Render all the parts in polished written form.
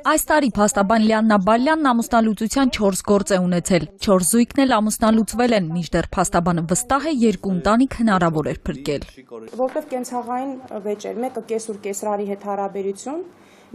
Այս տարի փաստաբան Լիաննա Բալյանն ամուսնալուծության 4 գործ է ունեցել։ 4 զույգն էլ ամուսնալուծվել են, մինչդեռ փաստաբանը վստահ է, 2 ընտանիք հնարավոր էր փրկել։ Որտեղ կենցաղային վեճ էր, մեկը կեսուր կեսրարի հետ հարաբերություն,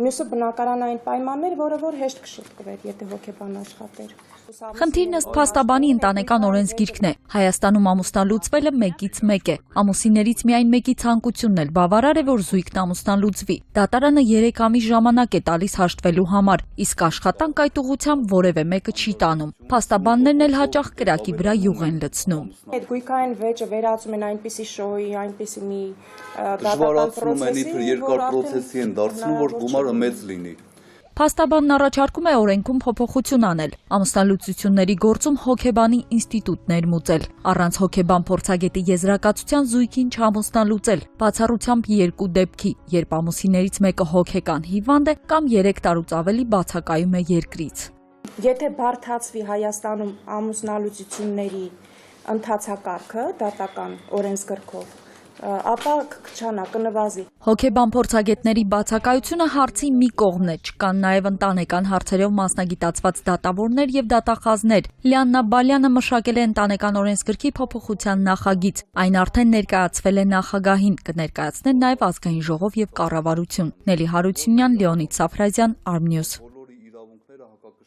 մյուսը բնակարանային պայմաններ, որը որ հեշտ կշտկվեր, եթե հոգեբան աշխատեր։ Խնդիրն ըստ փաստաբանի ընտանեկան օրենսգիրքն է։ Հայաստանում ամուսնալուծվելը մեկից մեկ է։ Ամուսիններից միայն մեկի ցանկությունն էլ բավարար է, որ զույգն ամուսնալուծվի։ Դատարանը 3 ամիս ժամանակ է տալիս հաշտվելու համար, իսկ աշխատանք այդ ուղղությամբ որևէ մեկը չի տանում։ Փաստաբաններն էլ հաճախ կրակի վրա յուղ են լցնում։ Այդ գույքային վեճը վերածում են այնպիսի շոուի, այնպիսի մի դատական երկար պրոցեսի են դարձնում, որ գումարը մեծ լինի։ Փաստաբանն առաջարկում է օրենքում փոփոխություն անել, ամուսնալուծությունների գործում հոգեբանի ինստիտուտ ներմուծել, առանց հոգեբան փորձագետի եզրակացության զույգին չամուսնալուծել, բացառությամբ 2 դեպքի, երբ ամուսիններից մեկը հոգեկան հիվանդ է կամ 3 տարուց ավելի բացակայում է երկրից։ Եթե բարդացվի Հայաստանում ամուսնալուծությունների ընթացակարգը դատական օրենսգրքով, ապա կչանա, կնվազի։ Հոգեբան փորձագետների բացակայությունը հարցի մի կողմն է, չկան նաև ընտանեկան հարցերով մասնագիտացված դատավորներ եւ դատախազներ։ Լիաննա Բալյանը մշակել է ընտանեկան օրենսգրքի փոփոխության նախագիծ։ Այն արդեն ներկայացվել է նախագահին, կներկայացնեն նաև ազգային ժողով եւ կառավարություն։ Նելի Հարությունյան, Լեոնիդ Սաֆրազյան, Արմնյուզ։